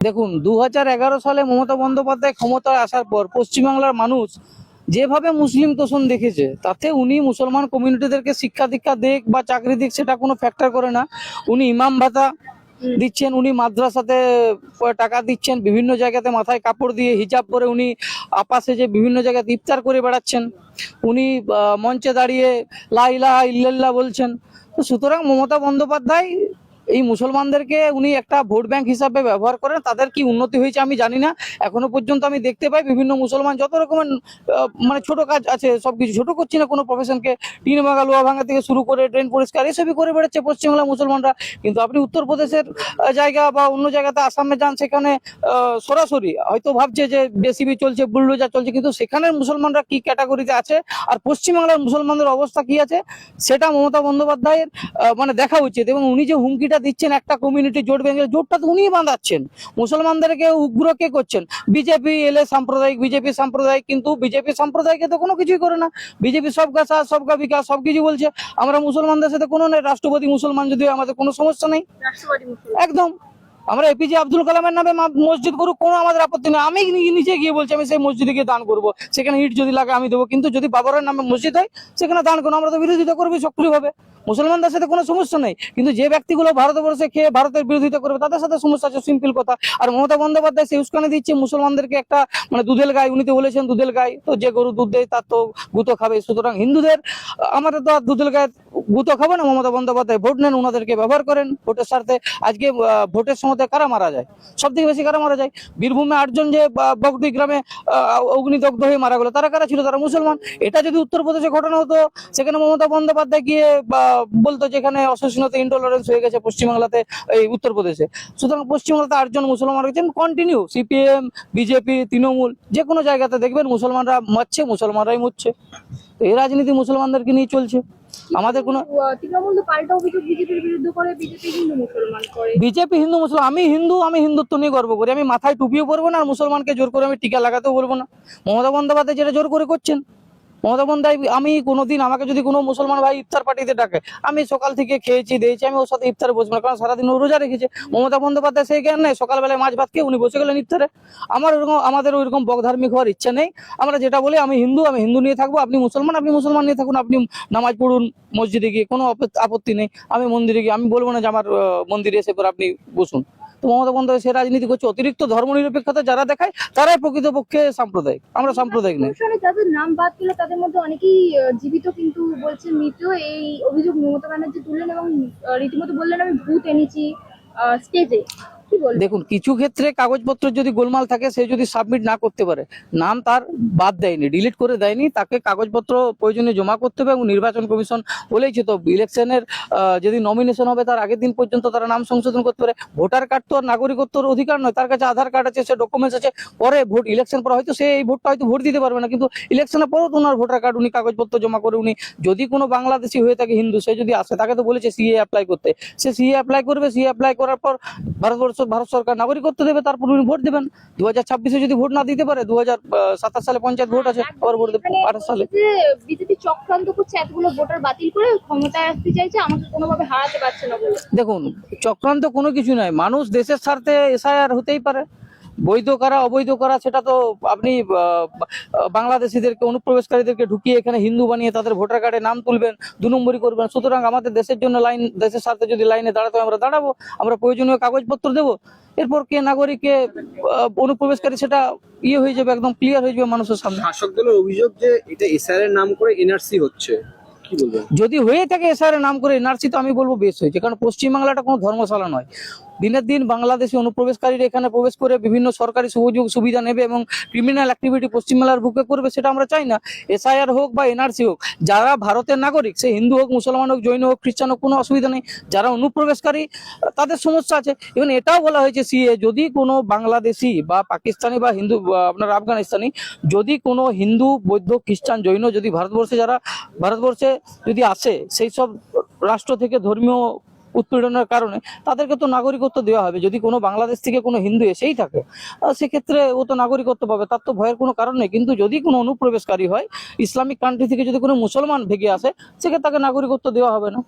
দেখুন 2011 সালে মমতা বন্দ্যোপাধ্যায় ক্ষমতায় আসার পর পশ্চিমবাংলার মানুষ যেভাবে মুসলিম তোষণ দেখেছে, তাতে উনি মুসলমান কমিউনিটিদেরকে শিক্ষা দীক্ষা দেখ বা চাকরি দিক সেটা কোনো ফ্যাক্টর করে না। উনি ইমাম ভাতা দিচ্ছেন, উনি মাদ্রাসাতে টাকা দিচ্ছেন, বিভিন্ন জায়গাতে মাথায় কাপড় দিয়ে হিজাব পরে উনি আপাশে যে বিভিন্ন জায়গায় ইফতার করে বেড়াচ্ছেন, উনি মঞ্চে দাঁড়িয়ে লা ইলাহা ইল্লাল্লাহ বলছেন। তো সুতরাং মমতা বন্দ্যোপাধ্যায় এই মুসলমানদেরকে উনি একটা ভোট ব্যাংক হিসাবে ব্যবহার করেন। তাদের কি উন্নতি হয়েছে আমি জানি না, এখনো পর্যন্ত আমি দেখতে পাই বিভিন্ন মুসলমান যত রকমের মানে ছোট কাজ আছে সবকিছু, ছোট করছি না কোনো প্রফেশনকে, টিন ভাঙা লোহা ভাঙা থেকে শুরু করে ড্রেন পরিষ্কার এসবই করে বেড়াচ্ছে পশ্চিমবাংলার মুসলমানরা। কিন্তু আপনি উত্তরপ্রদেশের জায়গা বা অন্য জায়গাতে আসামে যান, সেখানে সরাসরি হয়তো ভাবছে যে জেসিবি চলছে, বুলডোজার চলছে, কিন্তু সেখানের মুসলমানরা কি ক্যাটাগরিতে আছে আর পশ্চিমবাংলার মুসলমানদের অবস্থা কি আছে সেটা মমতা বন্দ্যোপাধ্যায়ের মানে দেখা উচিত। এবং উনি যে হুমকিটা দিচ্ছেন একটা কমিউনিটি জোট ভেঙে, জোটটা তো উনিই বাঁধাচ্ছেন। মুসলমানদেরকে উগ্র কে করছেন? বিজেপি এলে সাম্প্রদায়িক, বিজেপি সাম্প্রদায়িক, কিন্তু বিজেপি সাম্প্রদায়িক তো কোনো কিছুই করে না। বিজেপি সবকা সাথ সবকা বিকাশ সবকিছু বলছে। আমরা মুসলমানদের সাথে কোনো নেই, রাষ্ট্রপতি মুসলমান যদিও আমাদের কোনো সমস্যা নেই একদম। আমরা এপিজে আব্দুল কালামের নামে মসজিদ করুক, কোনো আমাদের আপত্তি নেই। আমি নিচে গিয়ে বলছি আমি সেই মসজিদে গিয়ে দান করবো, সেখানে ইট যদি লাগে আমি দেবো, কিন্তু যদি বাবরের নামে মসজিদ হয় সেখানে দান করবো। আমরা তো বিরোধিতা করবি সক্রিয়ভাবে, মুসলমানদের সাথে কোনো সমস্যা নেই। কিন্তু যে ব্যক্তিগুলো ভারতবর্ষে খেয়ে ভারতের বিরোধিতা করবে তাদের সাথে সমস্যা আছে, সিম্পল কথা। আর মমতা বন্দ্যোপাধ্যায় সেই উস্কানি দিচ্ছে মুসলমানদেরকে একটা মানে দুধেল গাই, উনি তো বলেছেন দুধেল গাই, তো যে গরু দুধ দেয় তার তো গুঁতো খাবে। সুতরাং হিন্দুদের আমাদের তো আর দুধেল গায়ের গুঁতো খাবো না। মমতা বন্দ্যোপাধ্যায় ভোট নেন, ওনাদেরকে ব্যবহার করেন ভোটের স্বার্থে। আজকে ভোটের সময় কারা মারা যায়, সব থেকে বেশি কারা মারা যায়? বীরভূমে 8 জন যে বগদি গ্রামে অগ্নিদগ্ধ হয়ে মারা গেল, তারা কারা ছিল? তারা মুসলমান। এটা যদি উত্তরপ্রদেশে ঘটনা হতো, সেখানে মমতা বন্দ্যোপাধ্যায় গিয়ে বলতো যেখানে অসহিষ্ণুতা ইন্টলারেন্স হয়ে গেছে পশ্চিমবাংলাতে, এই উত্তরপ্রদেশে। সুতরাং পশ্চিমবাংলাতে 8 জন মুসলমান রয়েছেন কন্টিনিউ, সিপিএম বিজেপি তৃণমূল যে কোনো জায়গাতে দেখবেন মুসলমানরা মরছে, মুসলমানরাই মরছে। তো এই রাজনীতি মুসলমানদেরকে নিয়ে চলছে। আমাদের কোনো তৃণমূল তো পাল্টা অভিযোগ বিজেপির বিরুদ্ধে করে, বিজেপি হিন্দু মুসলমান করে। বিজেপি হিন্দু মুসলমান, আমি হিন্দু, আমি হিন্দুত্ব নিয়ে গর্ব করি। আমি মাথায় টুপিও পরবো না, আর মুসলমানকে জোর করে আমি টিকা লাগাতেও বলবো না। মমতা বন্দ্যোপাধ্যায় যেটা জোর করে করছেন, মমতা বন্দ্যোপাধ্যায়, আমি কোনোদিন আমাকে যদি কোনো মুসলমান ভাই ইফতার পার্টিতে ডাকে, আমি সকাল থেকে খেয়েছি দিয়েছি, আমি ওর সাথে ইফতারে বসবো না, কারণ সারাদিন ও রোজা রেখেছে। মমতা বন্দ্যোপাধ্যায় সেই জ্ঞান নেই, সকালবেলায় মাছ ভাত খেয়ে উনি বসে গেলেন ইফতারে। আমাদের ওইরকম বকধার্মিক হওয়ার ইচ্ছা নেই। আমরা যেটা বলি, আমি হিন্দু নিয়ে থাকবো, আপনি মুসলমান নিয়ে থাকুন, আপনি নামাজ পড়ুন মসজিদে গিয়ে, কোনো আপত্তি নেই। আমি মন্দিরে গিয়ে আমি বলবো না যে আমার মন্দিরে এসে পর আপনি বসুন। তো মমতা বন্দ্যোপাধ্যায় সে রাজনীতি করছে। অতিরিক্ত ধর্মনিরপেক্ষতা যারা দেখায় তারাই প্রকৃতপক্ষে সাম্প্রদায়িক, আমরা সাম্প্রদায়িক নেই। যাদের নাম বাদ দিল তাদের মধ্যে অনেকেই জীবিত, কিন্তু বলছে মৃত। এই অভিযোগ মমতা ব্যানার্জি তুললেন এবং রীতিমতো বললেন আমি ভূত এনেছি স্টেজে। দেখুন, কিছু ক্ষেত্রে কাগজপত্র যদি গোলমাল থাকে, সে যদি সাবমিট না করতে পারে, নাম তার বাদ দেয়নি, ডিলিট করে দেয়নি, তাকে কাগজপত্র প্রয়োজনে জমা করতে হবে। এবং নির্বাচন কমিশন বলেছে তো, ইলেকশনের যদি নমিনেশন হবে তার আগের দিন পর্যন্ত তারা নাম সংশোধন করতে পারে। ভোটার কার্ড তো আর নাগরিকত্বর অধিকার নয়, তার কাছে আধার কার্ড আছে, সে ডকুমেন্টস আছে। পরে ভোট ইলেকশন পরে হয়তো সে এই ভোটটা হয়তো ভোট দিতে পারবে না, কিন্তু ইলেকশনের পরেও তো ওনার ভোটার কার্ড, উনি কাগজপত্র জমা করে, উনি যদি কোনো বাংলাদেশি হয়ে থাকে হিন্দু, সে যদি আসে, তাকে তো বলেছে সিএ অ্যাপ্লাই করতে, সে সিএ অ্যাপ্লাই করবে। সিএ অ্যাপ্লাই করার পর ভারত সরকার নাগরিকত্ব দেবে, তারপর উনি ভোট দেবেন। 2026-এ যদি ভোট না দিতে পারে, 2027 সালে পঞ্চায়েত ভোট আছে, আবার ভোট দেবে 28 সালে। বিজেপি চক্রান্ত করছে, এতগুলো ভোটার বাতিল করে ক্ষমতায় আসতে চাইছে, আমাকে কোনোভাবে হারাতে পারছে না বলে। দেখুন, চক্রান্ত কোনো কিছু নয়, মানুষ দেশের স্বার্থে এসআইআর হতেই পারে। বৈধ করা অবৈধ করা সেটা তো আপনি বাংলাদেশিদেরকে, অনুপ্রবেশকারীদেরকে ঢুকিয়ে এখানে হিন্দু বানিয়ে তাদের ভোটার কার্ডে নাম তুলবেন, 2 নম্বরই করবেন। সুতরাং আমাদের দেশের জন্য দেশের স্বার্থে যদি লাইনে দাঁড়াতে হয় আমরা দাঁড়াবো, আমরা প্রয়োজনীয় কাগজপত্র দেবো। এরপর কে নাগরিককে অনুপ্রবেশকারী সেটা হয়ে যাবে, একদম ক্লিয়ার হয়ে যাবে মানুষের সামনে। শাসক দলের অভিযোগ যে এটা এসআর এর নাম করে এনআরসি হচ্ছে, কি বলবেন? যদি হয়ে থাকে এসআর এর নাম করে এনআরসি, তো আমি বলবো বেশ হয়েছে, কারণ পশ্চিমবাংলাটা কোনো ধর্মশালা নয়। দিনের দিন বাংলাদেশি অনুপ্রবেশকারীরা এখানে প্রবেশ করে বিভিন্ন সরকারি সুযোগ সুবিধা নেবে এবং ক্রিমিনাল অ্যাক্টিভিটি পশ্চিমবাংলার বুকে করবে, সেটা আমরা চাই না। এসআইআর হোক বা এনআরসি হোক, যারা ভারতের নাগরিক, সে হিন্দু হোক, মুসলমান হোক, জৈন হোক, খ্রিস্টান হোক, কোনো অসুবিধা নেই। যারা অনুপ্রবেশকারী তাদের সমস্যা আছে। এবং এটাও বলা হয়েছে সিএ, যদি কোনো বাংলাদেশি বা পাকিস্তানি বা হিন্দু আপনার আফগানিস্তানি, যদি কোনো হিন্দু, বৌদ্ধ, খ্রিস্টান, জৈন যদি ভারতবর্ষে যদি আসে, সেই সব রাষ্ট্র থেকে ধর্মীয় উৎপীড়নের কারণে, তাদেরকে তো নাগরিকত্ব দেওয়া হবে। যদি কোনো বাংলাদেশ থেকে কোনো হিন্দু এসেই থাকে, সেক্ষেত্রে ও তো নাগরিকত্ব পাবে, তার তো ভয়ের কোনো কারণ নেই। কিন্তু যদি কোনো অনুপ্রবেশকারী হয়, ইসলামিক কান্ট্রি থেকে যদি কোনো মুসলমান ভেগে আসে, সেক্ষেত্রে তাকে নাগরিকত্ব দেওয়া হবে না।